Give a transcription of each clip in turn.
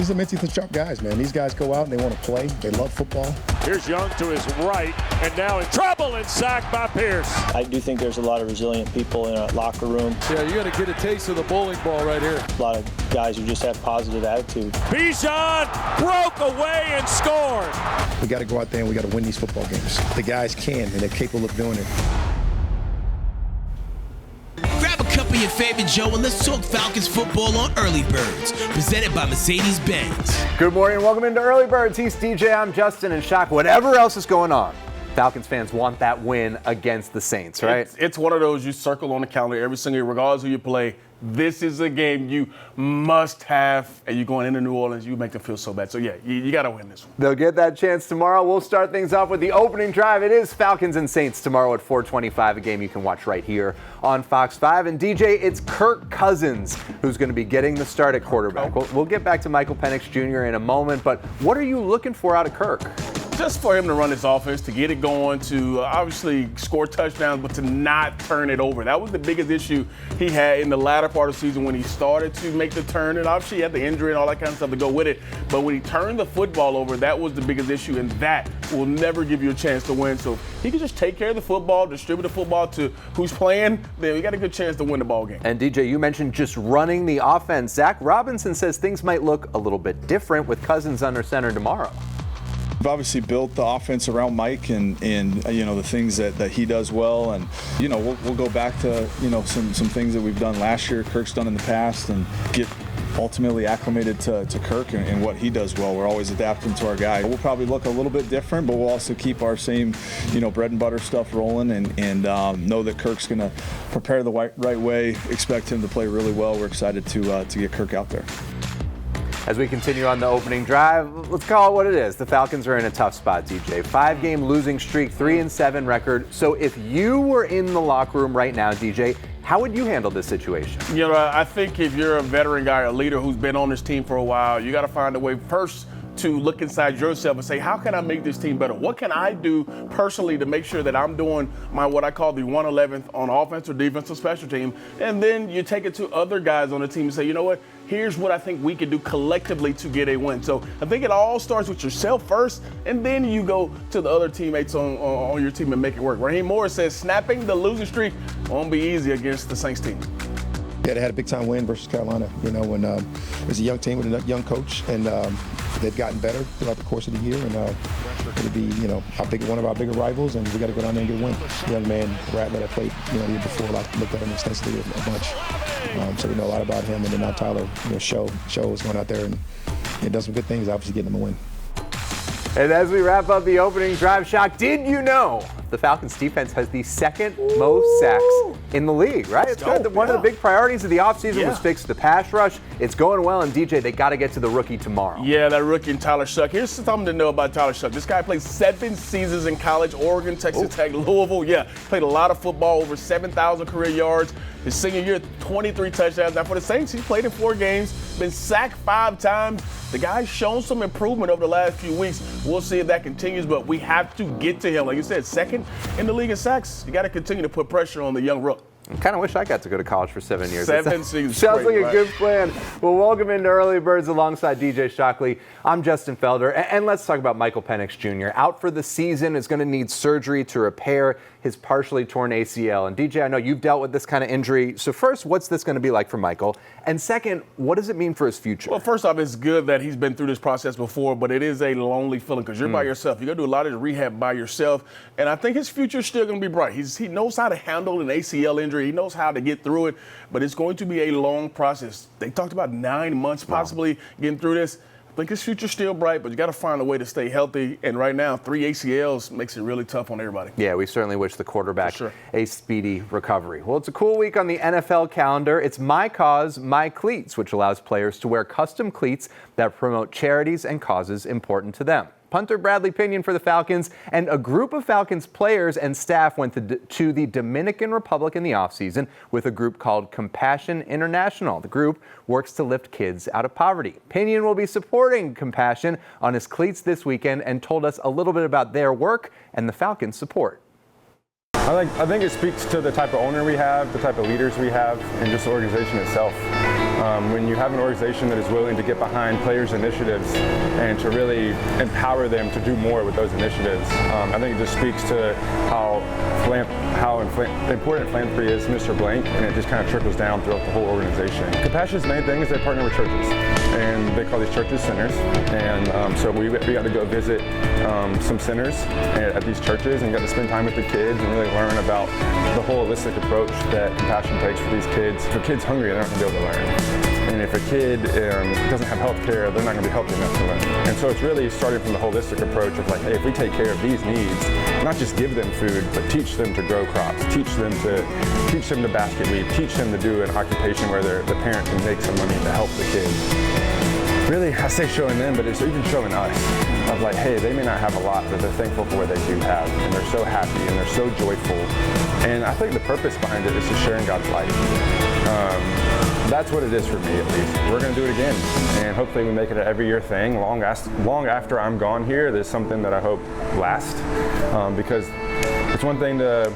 These are mentally sharp guys, man. These guys go out and they want to play. They love football. Here's Young to his right, and now in trouble and sacked by Pierce. I do think there's a lot of resilient people in our locker room. Yeah, you're going to get a taste of the bowling ball right here. A lot of guys who just have positive attitude. Bijan broke away and scored. We got to go out there and we got to win these football games. The guys can, and they're capable of doing it. Grab a cup of your favorite Joe and let's talk Falcons football on Early Birds, presented by Mercedes-Benz. Good morning and welcome into Early Birds. He's DJ, I'm Justin, and Shock. Whatever else is going on, Falcons fans want that win against the Saints, right? It's one of those you circle on the calendar every single year, regardless of who you play. This is a game you must have, and you're going into New Orleans, you make them feel so bad. So, yeah, you got to win this one. They'll get that chance tomorrow. We'll start things off with the opening drive. It is Falcons and Saints tomorrow at 4:25, a game you can watch right here on Fox 5. And, DJ, it's Kirk Cousins who's going to be getting the start at quarterback. We'll get back to Michael Penix Jr. in a moment, but what are you looking for out of Kirk? Just for him to run this offense, to get it going, to obviously score touchdowns, but to not turn it over. That was the biggest issue he had in the latter part of the season when he started to make the turn. And obviously he had the injury and all that kind of stuff to go with it. But when he turned the football over, that was the biggest issue, and that will never give you a chance to win. So he can just take care of the football, distribute the football to who's playing, then we got a good chance to win the ball game. And DJ, you mentioned just running the offense. Zach Robinson says things might look a little bit different with Cousins under center tomorrow. We've obviously built the offense around Mike and you know, the things that he does well, and you know, we'll go back to, you know, some things that we've done last year, Kirk's done in the past, and get ultimately acclimated to Kirk and what he does well. We're always adapting to our guy. We'll probably look a little bit different, but we'll also keep our same, you know, bread and butter stuff rolling, and know that Kirk's going to prepare the right way, expect him to play really well. We're excited to get Kirk out there. As we continue on the opening drive, let's call it what it is. The Falcons are in a tough spot, DJ. 5-game losing streak, 3-7 record. So if you were in the locker room right now, DJ, how would you handle this situation? You know, I think if you're a veteran guy, a leader who's been on this team for a while, you got to find a way first to look inside yourself and say, how can I make this team better? What can I do personally to make sure that I'm doing my what I call the 111th on offense or defense or special team? And then you take it to other guys on the team and say, you know what? Here's what I think we can do collectively to get a win. So I think it all starts with yourself first, and then you go to the other teammates on your team and make it work. Raheem Morris says snapping the losing streak won't be easy against the Saints team. Yeah, they had a big-time win versus Carolina, you know, when it was a young team with a young coach, and they've gotten better throughout the course of the year, and it'll be, you know, one of our bigger rivals, and we got to go down there and get a win. Young man, Rattler, that played, you know, the year before, like, looked at him extensively a bunch. So we know a lot about him, and then now Tyler, you know, Show is going out there and does some good things, obviously getting him a win. And as we wrap up the opening drive, Shock, did you know the Falcons defense has the second most sacks in the league, right? It's good. One of the big priorities of the offseason was fix the pass rush. It's going well, and DJ, they got to get to the rookie tomorrow. Yeah, that rookie and Tyler Shuck. Here's something to know about Tyler Shuck. This guy played 7 seasons in college, Oregon, Texas Tech, Louisville. Yeah, played a lot of football, over 7,000 career yards. His senior year, 23 touchdowns. Now for the Saints, he's played in 4 games, been sacked 5 times. The guy's shown some improvement over the last few weeks. We'll see if that continues, but we have to get to him. Like you said, second in the league in sacks. You got to continue to put pressure on the young rook. I kind of wish I got to go to college for 7 years. 7 seasons. Sounds like a good plan. Well, welcome into Early Birds alongside DJ Shockley. I'm Justin Felder, and let's talk about Michael Penix Jr. Out for the season, is going to need surgery to repair his partially torn ACL. And DJ, I know you've dealt with this kind of injury. So first, what's this going to be like for Michael? And second, what does it mean for his future? Well, first off, it's good that he's been through this process before, but it is a lonely feeling because you're by yourself. You got to do a lot of the rehab by yourself. And I think his future is still going to be bright. He knows how to handle an ACL injury. He knows how to get through it, but it's going to be a long process. They talked about 9 months possibly getting through this. I think his future's still bright, but you got to find a way to stay healthy. And right now, 3 ACLs makes it really tough on everybody. Yeah, we certainly wish the quarterback a speedy recovery. Well, it's a cool week on the NFL calendar. It's My Cause, My Cleats, which allows players to wear custom cleats that promote charities and causes important to them. Punter Bradley Pinion for the Falcons, and a group of Falcons players and staff went to the Dominican Republic in the offseason with a group called Compassion International. The group works to lift kids out of poverty. Pinion will be supporting Compassion on his cleats this weekend and told us a little bit about their work and the Falcons' support. I think it speaks to the type of owner we have, the type of leaders we have, and just the organization itself. When you have an organization that is willing to get behind players' initiatives and to really empower them to do more with those initiatives, I think it just speaks to how important philanthropy is to Mr. Blank, and it just kind of trickles down throughout the whole organization. Compassion's main thing is they partner with churches, and they call these churches centers. And so we got to go visit some centers at these churches and got to spend time with the kids and really learn about the holistic approach that Compassion takes for these kids. If a kid's hungry, they're not going to be able to learn. And if a kid doesn't have health care, they're not going to be healthy enough to learn. And so it's really starting from the holistic approach of like, hey, if we take care of these needs, not just give them food, but teach them to grow crops, teach them to basket weave, teach them to do an occupation where the parent can make some money to help the kid. Really, I say showing them, but it's even showing us of like, hey, they may not have a lot, but they're thankful for what they do have, and they're so happy and they're so joyful. And I think the purpose behind it is just sharing God's light. That's what it is for me, at least. We're going to do it again, and hopefully we make it an every year thing. Long after I'm gone here, there's something that I hope lasts, because it's one thing to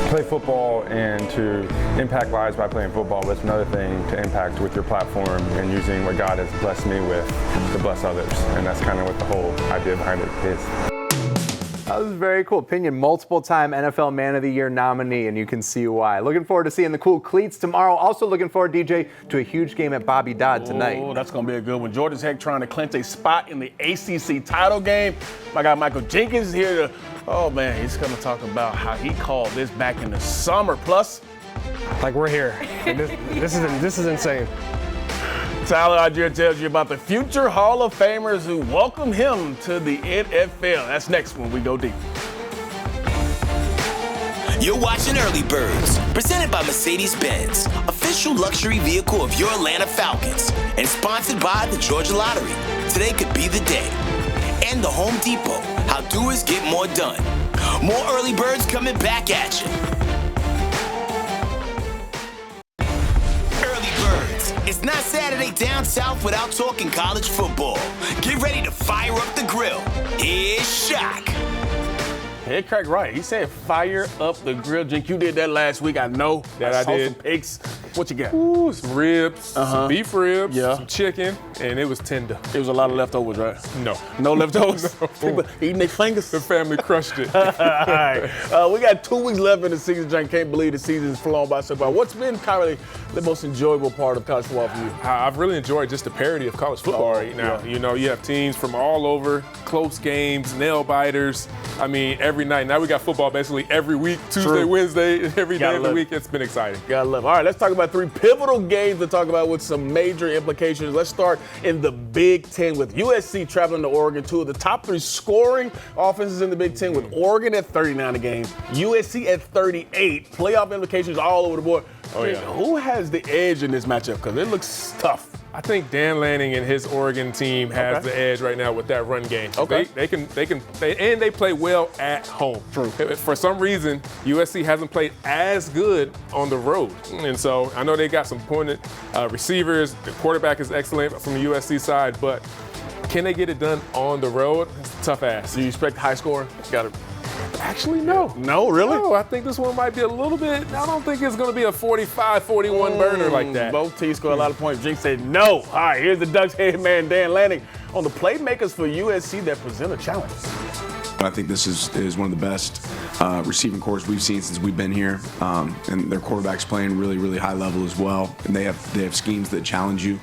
play football and to impact lives by playing football, but it's another thing to impact with your platform and using what God has blessed me with to bless others. And that's kind of what the whole idea behind it is. That was very cool. Pinion, multiple-time NFL Man of the Year nominee, and you can see why. Looking forward to seeing the cool cleats tomorrow. Also looking forward, DJ, to a huge game at Bobby Dodd tonight. Oh, that's going to be a good one. Georgia Tech trying to clinch a spot in the ACC title game. My guy Michael Jenkins is here to, oh man, he's going to talk about how he called this back in the summer. Plus, like we're here. This is insane. Tyler Algier tells you about the future Hall of Famers who welcome him to the NFL. That's next when we go deep. You're watching Early Birds, presented by Mercedes-Benz, official luxury vehicle of your Atlanta Falcons, and sponsored by the Georgia Lottery. Today could be the day. And the Home Depot, how doers get more done. More Early Birds coming back at you. It's not Saturday down south without talking college football. Get ready to fire up the grill. Here's Shock. Hey, Craig Wright. He said fire up the grill. Jink, you did that last week. I know. That I saw did. Some pics. What you got? Ooh, some ribs, some beef ribs, Yeah. some chicken, and it was tender. It was a lot of leftovers, right? No. No leftovers? No. People eating their fingers? The family crushed it. All right. We got 2 weeks left in the season, Jink. Can't believe the season's flown by so far. What's been kind of the most enjoyable part of college football for you? I've really enjoyed just the parity of college football right now. Yeah. You know, you have teams from all over, close games, nail biters. I mean, every night. Now we got football basically every week, Tuesday, True. Wednesday, every day Gotta of the love week. It's been exciting. Gotta love it. All right, let's talk about 3 pivotal games to talk about with some major implications. Let's start in the Big Ten with USC traveling to Oregon, 2 of the top 3 scoring offenses in the Big Ten, with Oregon at 39 a game, USC at 38. Playoff implications all over the board. Oh, yeah. Who has the edge in this matchup? Because it looks tough. I think Dan Lanning and his Oregon team has the edge right now with that run game. Okay. They play well at home. True. For some reason, USC hasn't played as good on the road. And so I know they got some pointed receivers. The quarterback is excellent from the USC side, but can they get it done on the road? It's a tough ask. Do you expect high score? Got it. Actually, no. No, really? No, I think this one might be a little bit, I don't think it's going to be a 45-41 burner like that. Both teams score a lot of points. Jink said no. All right, here's the Ducks head man, Dan Lanning, on the playmakers for USC that present a challenge. I think this is one of the best receiving corps we've seen since we've been here, and their quarterback's playing really, really high level as well. And they have schemes that challenge you.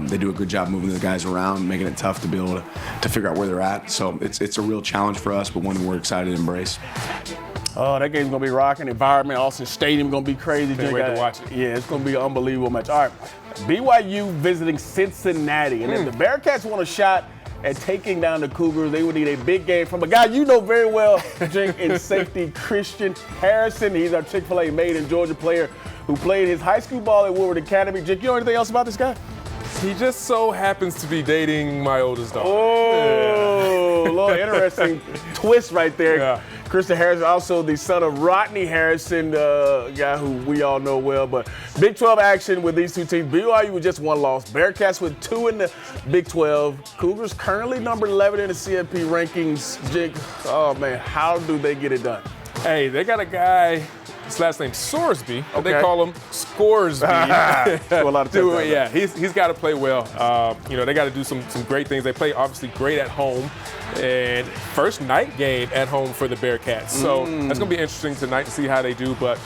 They do a good job moving the guys around, making it tough to be able to figure out where they're at. So it's a real challenge for us, but one that we're excited to embrace. Oh, that game's gonna be rocking. Environment, Austin Stadium gonna be crazy. Can't wait to watch it. Yeah, it's gonna be an unbelievable match. All right, BYU visiting Cincinnati, and if the Bearcats want a shot at taking down the Cougars, they would need a big game from a guy you know very well, Jink, in safety, Christian Harrison. He's our Chick-fil-A made in Georgia player who played his high school ball at Woodward Academy. Jink, you know anything else about this guy? He just so happens to be dating my oldest daughter. Oh, a little interesting twist right there. Yeah. Christian Harrison, also the son of Rodney Harrison, guy who we all know well. But Big 12 action with these 2 teams. BYU with just 1 loss. Bearcats with 2 in the Big 12. Cougars currently number 11 in the CFP rankings. Jake, oh man, how do they get it done? Hey, they got a guy, his last name's Sorsby, but they Okay. call him Scoresby. Do a lot of touchdowns. Yeah, he's got to play well. They got to do some great things. They play obviously great at home, and first night game at home for the Bearcats. So that's going to be interesting tonight to see how they do. But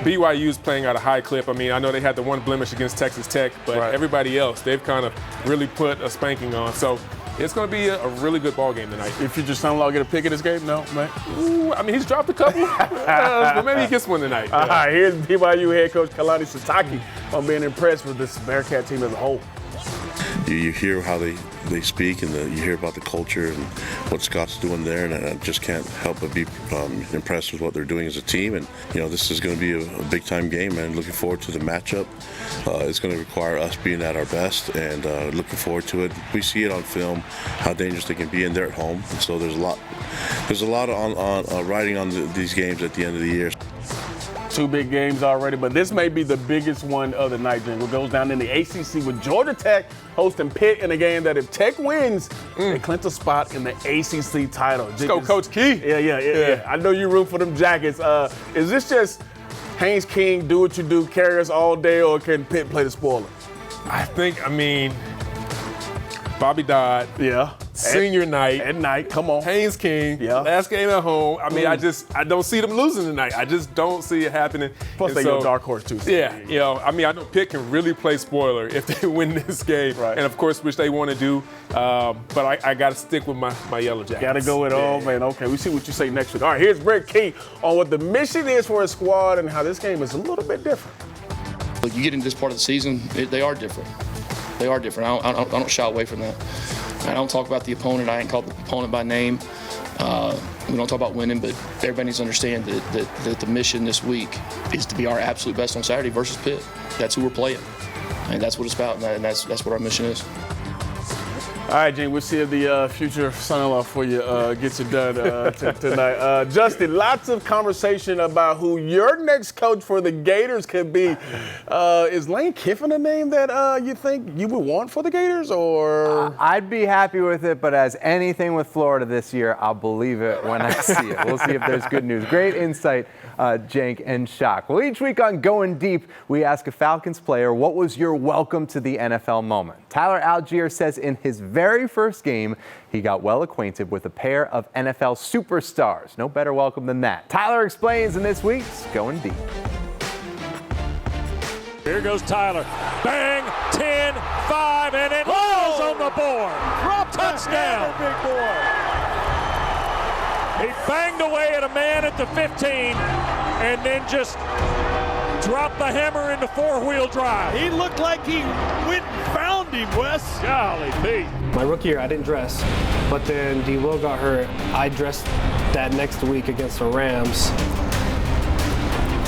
BYU's playing at a high clip. I mean, I know they had the one blemish against Texas Tech, but everybody else, they've kind of really put a spanking on. So it's going to be a really good ball game tonight. Your future son-in-law get a pick in this game? No, man. Ooh, I mean, he's dropped a couple, but maybe he gets one tonight. All right, here's BYU head coach Kalani Sitake on being impressed with this Bearcat team as a whole. You hear how they speak, and you hear about the culture and what Scott's doing there, and I just can't help but be impressed with what they're doing as a team. And this is going to be a big time game, and looking forward to the matchup. It's going to require us being at our best, and looking forward to it. We see it on film how dangerous they can be, and they're at home. And so there's a lot on riding on these games at the end of the year. 2 big games already, but this may be the biggest one of the night, Jingle. Goes down in the ACC with Georgia Tech hosting Pitt in a game that if Tech wins, they clinch a spot in the ACC title. Let's go, Coach Key. Yeah. I know you root for them Jackets. Is this just Haynes King, do what you do, carry us all day, or can Pitt play the spoiler? I mean, Bobby Dodd. Yeah. Senior night. At night, come on. Haynes King. Yeah. Last game at home. I mean, I don't see them losing tonight. I just don't see it happening. Plus, they go dark horse, too. So. Yeah. I know Pitt can really play spoiler if they win this game. Right. And, of course, which they want to do. But I got to stick with my Yellow Jackets. Got to go with all, man. Okay, we see what you say next week. All right, here's Brett Key on what the mission is for his squad and how this game is a little bit different. Look, you get into this part of the season, they are different. They are different. I don't shy away from that. I don't talk about the opponent. I ain't called the opponent by name. We don't talk about winning, but everybody needs to understand that the mission this week is to be our absolute best on Saturday versus Pitt. That's who we're playing, and that's what it's about, and that's what our mission is. All right, Gene, we'll see if the future son-in-law for you gets it done tonight. Justin, lots of conversation about who your next coach for the Gators could be. Is Lane Kiffin a name that you think you would want for the Gators, or? I'd be happy with it, but as anything with Florida this year, I'll believe it when I see it. We'll see if there's good news. Great insight, Cenk and Shock. Well, each week on Going Deep, we ask a Falcons player, what was your welcome to the NFL moment? Tyler Algier says in his very first game, he got well acquainted with a pair of NFL superstars. No better welcome than that. Tyler explains in this week's Going Deep. Here goes Tyler. Bang, 10, 5, and it falls on the board. Touchdown. Big boy. He banged away at a man at the 15 and then just dropped the hammer into 4-wheel drive. He looked like he went and found him, Wes. Golly, Pete. My rookie year, I didn't dress, but then D. Will got hurt. I dressed that next week against the Rams.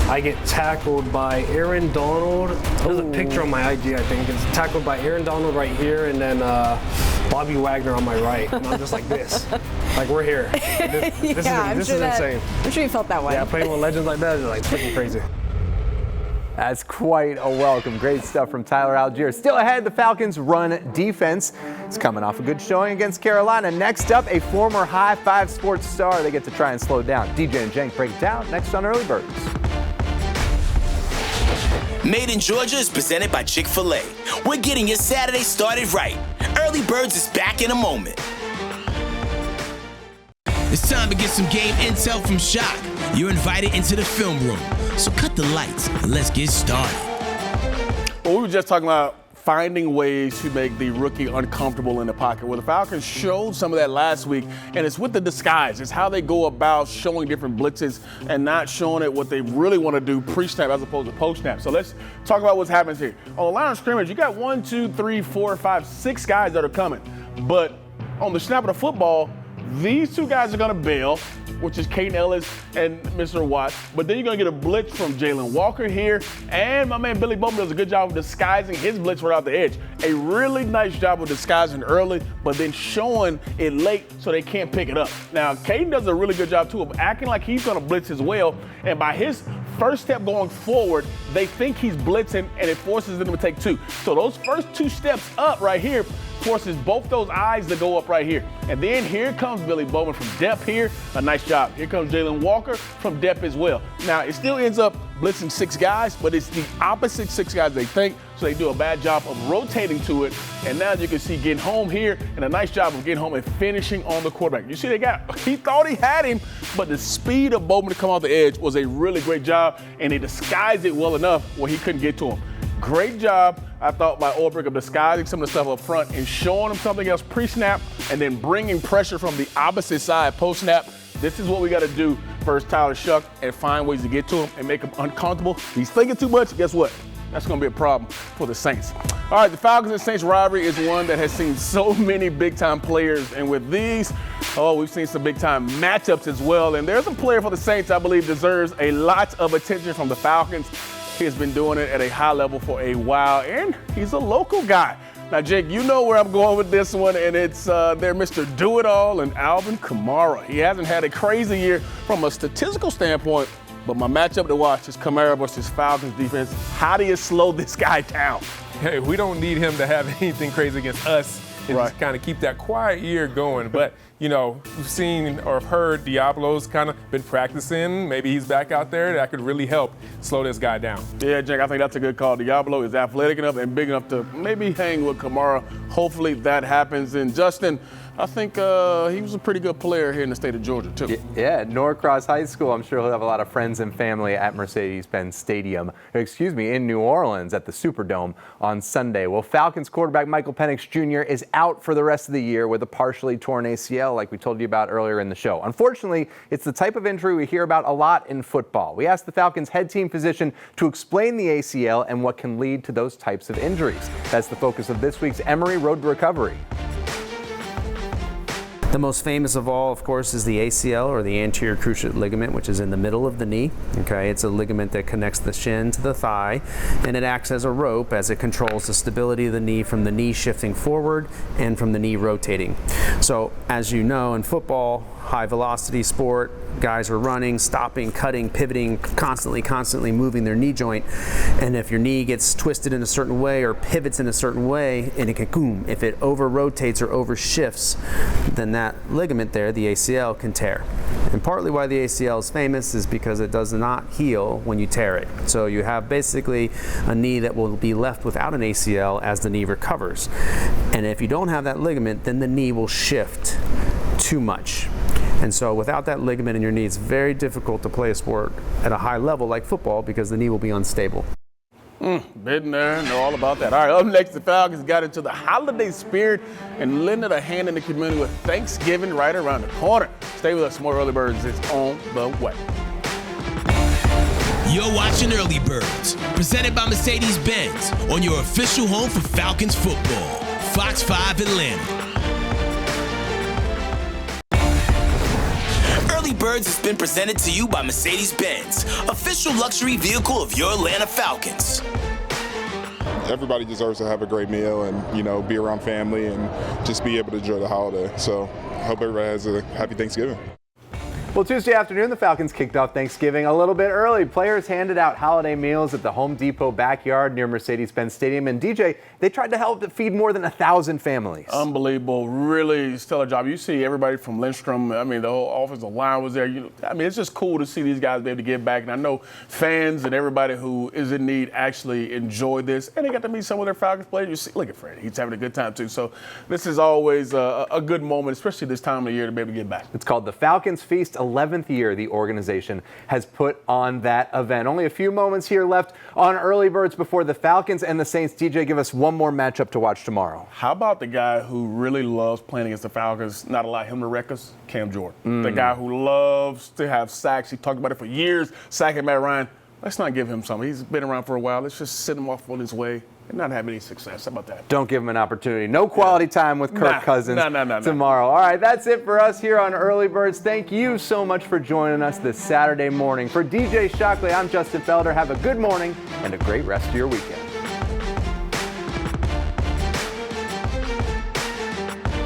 I get tackled by Aaron Donald. There's a picture on my IG, I think. It's tackled by Aaron Donald right here, and then Bobby Wagner on my right. And I'm just like this. Like, we're here. This is insane. I'm sure you felt that way. Yeah, playing with legends like that is like freaking crazy. That's quite a welcome. Great stuff from Tyler Algier. Still ahead, the Falcons' run defense is coming off a good showing against Carolina. Next up, a former High Five Sports star they get to try and slow down. DJ and Cenk break it down next on Early Birds. Made in Georgia is presented by Chick-fil-A. We're getting your Saturday started right. Early Birds is back in a moment. It's time to get some game intel from Shock. You're invited into the film room. So cut the lights and let's get started. Well, we were just talking about finding ways to make the rookie uncomfortable in the pocket. Well, the Falcons showed some of that last week, and it's with the disguise. It's how they go about showing different blitzes and not showing it what they really want to do pre-snap as opposed to post-snap. So let's talk about what's happening here. On the line of scrimmage, you got 1, 2, 3, 4, 5, 6 guys that are coming. But on the snap of the football, these 2 guys are going to bail, which is Caden Ellis and Mr. Watts. But then you're going to get a blitz from Jalen Walker here. And my man Billy Bowman does a good job of disguising his blitz right out the edge. A really nice job of disguising early, but then showing it late so they can't pick it up. Now, Caden does a really good job, too, of acting like he's going to blitz as well. And by his first step going forward, they think he's blitzing, and it forces them to take 2. So those first 2 steps up right here forces both those eyes to go up right here. And then here comes Billy Bowman from depth here. A nice job. Here comes Jalen Walker from depth as well. Now, it still ends up blitzing 6 guys, but it's the opposite 6 guys they think, so they do a bad job of rotating to it. And now you can see getting home here and a nice job of getting home and finishing on the quarterback. You see he thought he had him, but the speed of Bowman to come off the edge was a really great job, and he disguised it well enough where he couldn't get to him. Great job, I thought, by Ulbrich of disguising some of the stuff up front and showing him something else pre-snap and then bringing pressure from the opposite side post-snap. This is what we got to do versus Tyler Shuck and find ways to get to him and make him uncomfortable. If he's thinking too much, guess what? That's going to be a problem for the Saints. All right, the Falcons and Saints rivalry is one that has seen so many big-time players. And with these, we've seen some big-time matchups as well. And there's a player for the Saints I believe deserves a lot of attention from the Falcons. He has been doing it at a high level for a while, and he's a local guy. Now, Jake, you know where I'm going with this one, and it's they're Mr. Do-It-All and Alvin Kamara. He hasn't had a crazy year from a statistical standpoint, but my matchup to watch is Kamara versus Falcons defense. How do you slow this guy down? Hey, we don't need him to have anything crazy against us and just kind of keep that quiet year going. But, you know, we've seen or heard Diablo's kind of been practicing. Maybe he's back out there. That could really help slow this guy down. Yeah, Jake, I think that's a good call. Diablo is athletic enough and big enough to maybe hang with Kamara. Hopefully that happens. And Justin, I think he was a pretty good player here in the state of Georgia, too. Yeah, at Norcross High School. I'm sure he'll have a lot of friends and family at Mercedes-Benz Stadium, in New Orleans at the Superdome on Sunday. Well, Falcons quarterback Michael Penix Jr. is out for the rest of the year with a partially torn ACL, like we told you about earlier in the show. Unfortunately, it's the type of injury we hear about a lot in football. We asked the Falcons head team physician to explain the ACL and what can lead to those types of injuries. That's the focus of this week's Emory Road to Recovery. The most famous of all, of course, is the ACL, or the anterior cruciate ligament, which is in the middle of the knee. Okay, it's a ligament that connects the shin to the thigh, and it acts as a rope as it controls the stability of the knee from the knee shifting forward and from the knee rotating. So, as you know, in football, high velocity sport, guys are running, stopping, cutting, pivoting, constantly moving their knee joint. And if your knee gets twisted in a certain way or pivots in a certain way, and it can, boom, if it over rotates or over shifts, then that ligament there, the ACL, can tear. And partly why the ACL is famous is because it does not heal when you tear it. So you have basically a knee that will be left without an ACL as the knee recovers. And if you don't have that ligament, then the knee will shift too much. And so without that ligament in your knee, it's very difficult to play a sport at a high level like football because the knee will be unstable. Been there, know all about that. All right, up next, the Falcons got into the holiday spirit and lended a hand in the community with Thanksgiving right around the corner. Stay with us, more Early Birds is on the way. You're watching Early Birds, presented by Mercedes-Benz, on your official home for Falcons football, Fox 5 Atlanta. Early Birds has been presented to you by Mercedes-Benz, official luxury vehicle of your Atlanta Falcons. Everybody deserves to have a great meal and, you know, be around family and just be able to enjoy the holiday. So I hope everybody has a happy Thanksgiving. Well, Tuesday afternoon, the Falcons kicked off Thanksgiving a little bit early. Players handed out holiday meals at the Home Depot backyard near Mercedes-Benz Stadium. And DJ, they tried to help feed more than 1,000 families. Unbelievable. Really stellar job. You see everybody from Lindstrom. I mean, the whole offensive line was there. It's just cool to see these guys be able to give back. And I know fans and everybody who is in need actually enjoy this. And they got to meet some of their Falcons players. You see, look at Freddie. He's having a good time, too. So this is always a good moment, especially this time of year, to be able to give back. It's called the Falcons Feast. 11th year the organization has put on that event. Only a few moments here left on Early Birds before the Falcons and the Saints. DJ, give us one more matchup to watch tomorrow. How about the guy who really loves playing against the Falcons, not allow him to wreck us, Cam Jordan. The guy who loves to have sacks. He talked about it for years, sacking Matt Ryan. Let's not give him something. He's been around for a while. Let's just send him off on his way and not have any success. How about that? Don't give him an opportunity. No quality time with Kirk Cousins tomorrow. All right, that's it for us here on Early Birds. Thank you so much for joining us this Saturday morning. For DJ Shockley, I'm Justin Felder. Have a good morning and a great rest of your weekend.